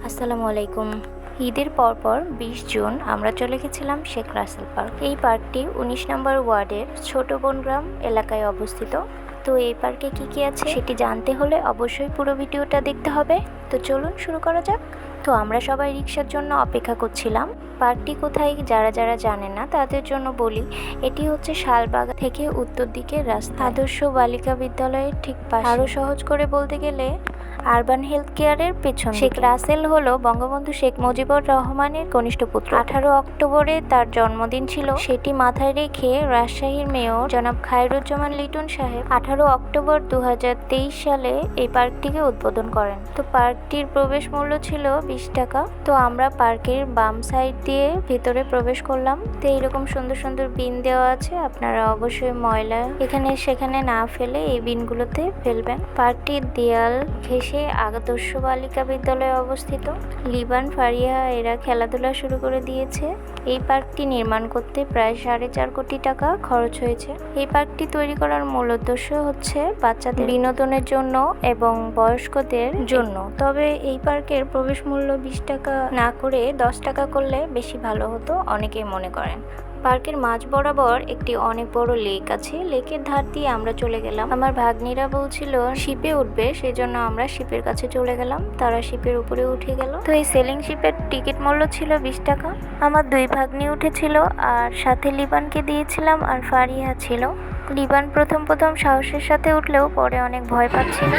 আসসালামু আলাইকুম। ঈদের পরপর ২০ জুন আমরা চলে গেছিলাম শেখ রাসেল পার্ক। এই পার্কটি ১৯ নম্বর ওয়ার্ডের ছোট বনগ্রাম এলাকায় অবস্থিত। তো এই পার্কে কি আছে সেটি জানতে হলে অবশ্যই পুরো ভিডিওটা দেখতে হবে। তো চলুন শুরু করা যাক। তো আমরা সবাই রিক্সার জন্য অপেক্ষা করছিলাম। পার্কটি কোথায় যারা জানেন না তাদের জন্য বলি, এটি হচ্ছে শালবাগ থেকে উত্তর দিকের রাস্তা, আদর্শ বালিকা বিদ্যালয়ের ঠিক পাশে। আরও সহজ করে বলতে গেলে আরবান হেলথ কেয়ারের পেছন। শেখ রাসেল হলো বঙ্গবন্ধু শেখ মুজিবুর রহমানের কনিষ্ঠ পুত্র। 18 অক্টোবরে তার জন্মদিন ছিল, সেটি মাথায় রেখে রাজশাহীর মেয়র জনাব খায়রুজ্জামান লিটন সাহেব 18 অক্টোবর 2023 সালে এই পার্কটিকে উদ্বোধন করেন। তো পার্কটির প্রবেশ মূল্য ছিল 20 টাকা। তো আমরা পার্কের বাম সাইড দিয়ে ভেতরে প্রবেশ করলাম। তো এইরকম সুন্দর সুন্দর বিন দেওয়া আছে, আপনারা অবশ্যই ময়লা এখানে সেখানে না ফেলে এই বিনগুলোতে ফেলবেন। পার্কটির দেয়াল ঘেঁষে আদর্শ বালিকা বিদ্যালয়ে অবস্থিত। লিবান, ফারিয়া এরা খেলাধুলা শুরু করে দিয়েছে। এই পার্কটি নির্মাণ করতে প্রায় 4.5 কোটি টাকা খরচ হয়েছে। এই পার্কটি তৈরি করার মূল উদ্দেশ্য হচ্ছে বাচ্চাদের বিনোদনের জন্য এবং বয়স্কদের জন্য। তবে এই পার্কের প্রবেশ মূল্য 20 টাকা না করে 10 টাকা করলে বেশি ভালো হতো, অনেকেই মনে করেন। পার্কের মাঝ বরাবর একটি অনেক বড় লেক আছে। লেকের ধার দিয়ে আমরা চলে গেলাম। আমার ভাগ্নিরা বলছিল শিপে উঠবে, সেই জন্য আমরা শিপের কাছে চলে গেলাম। তারা শিপের উপরে উঠে গেল। তো এই সেলিং শিপের টিকিট মূল্য ছিল 20 টাকা। আমার 2 ভাগ্নি উঠেছিল আর সাথে লিবানকে দিয়েছিলাম আর ফারিয়া ছিল। লিবান প্রথম সাহসের সাথে উঠলেও পরে অনেক ভয় পাচ্ছিল।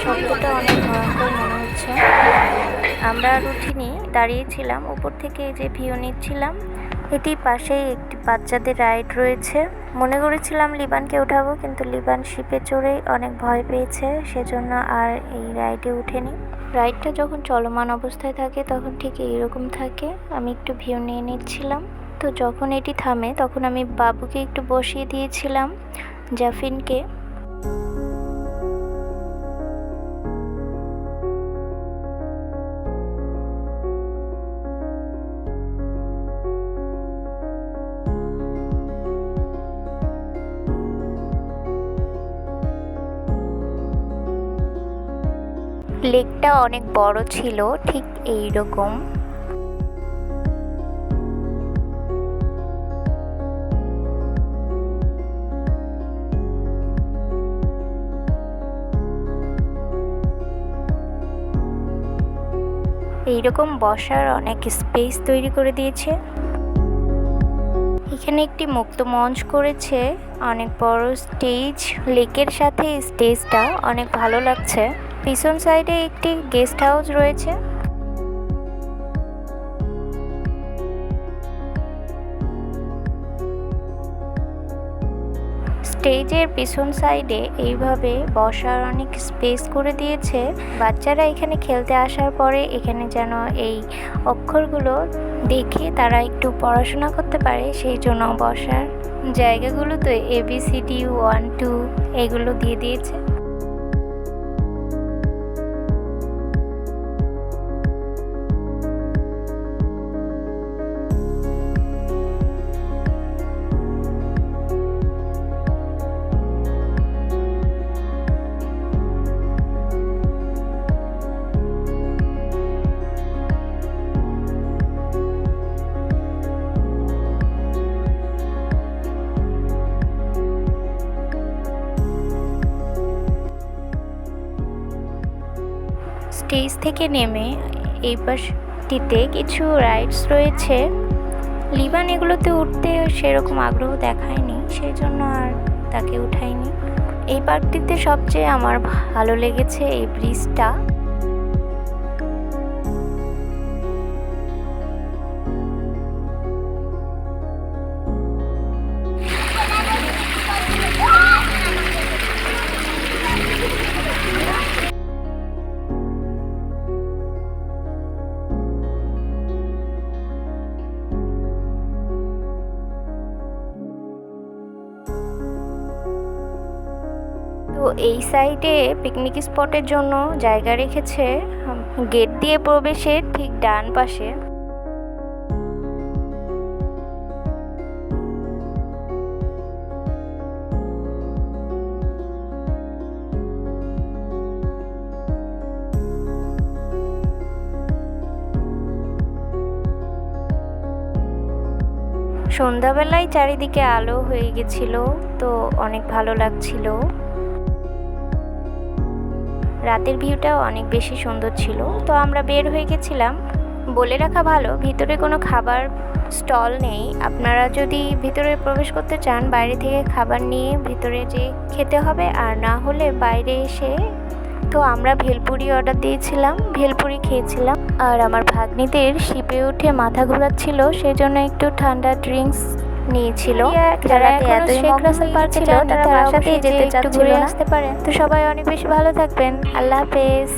শব্দটা অনেক ভয়ঙ্কর মনে হচ্ছে। আমরা আর উঠিনি, দাঁড়িয়েছিলাম। উপর থেকে যে ভিউ নিচ্ছিলাম। এটি পাশেই একটি বাচ্চাদের রাইড রয়েছে। মনে করেছিলাম লিবানকে উঠাবো, কিন্তু লিবান শিপে চড়েই অনেক ভয় পেয়েছে, সেজন্য আর এই রাইডে উঠেনি। রাইডটা যখন চলমান অবস্থায় থাকে তখন ঠিক এইরকম থাকে। আমি একটু ভিউ নিয়ে নিচ্ছিলাম। তো যখন এটি থামে তখন আমি বাবুকে একটু বসিয়ে দিয়েছিলাম, জাফিনকে। লেকটা অনেক বড় ছিল, ঠিক এইরকম। এইরকম বসার অনেক স্পেস তৈরি করে দিয়েছে। এখানে একটি মুক্ত মঞ্চ করেছে, অনেক বড় স্টেজ। লেকের সাথে স্টেজটা অনেক ভালো লাগছে। পিছন সাইডে একটি গেস্ট হাউস রয়েছে। স্টেজের পিছন সাইডে এইভাবে বসার অনেক স্পেস করে দিয়েছে। বাচ্চারা এখানে খেলতে আসার পরে এখানে যেন এই অক্ষরগুলো দেখে তারা একটু পড়াশোনা করতে পারে, সেই জন্য বসার জায়গাগুলোতে ABCD 1 2 এগুলো দিয়ে দিয়েছে। স্টেজ থেকে নেমে এই পাশটিতে কিছু রাইডস রয়েছে। লিবান এগুলোতে উঠতে সেরকম আগ্রহ দেখায়নি, সেই জন্য আর তাকে উঠাইনি। এই পার্কটিতে সবচেয়ে আমার ভালো লেগেছে এই ব্রিজটা। তো এই সাইডে পিকনিক স্পটের জন্য জায়গা রেখেছে। গেট দিয়ে প্রবেশের ঠিক ডান পাশে সন্ধ্যাবেলায় চারিদিকে আলো হয়ে গেছিল, তো অনেক ভালো লাগছিল। রাতের ভিউটাও অনেক বেশি সুন্দর ছিল। তো আমরা বের হয়ে গেছিলাম। বলে রাখা ভালো, ভিতরে কোনো খাবার স্টল নেই। আপনারা যদি ভিতরে প্রবেশ করতে চান, বাইরে থেকে খাবার নিয়ে ভিতরে যে খেতে হবে, আর না হলে বাইরে এসে। তো আমরা ভেলপুরি অর্ডার দিয়েছিলাম, ভেলপুরি খেয়েছিলাম। আর আমার ভাগ্নিদের শিপে উঠে মাথা ঘোরাচ্ছিল, সেই জন্য একটু ঠান্ডা ড্রিঙ্কস নিয়েছিল। যারা এখনো শেখ রাসেল পার্কে ছিল, তারা বাসাতেই যেতে চাচ্ছিল, ঘুরে আসতে পারেন। তো সবাই অনেক বেশি ভালো থাকবেন। আল্লাহ হাফেজ।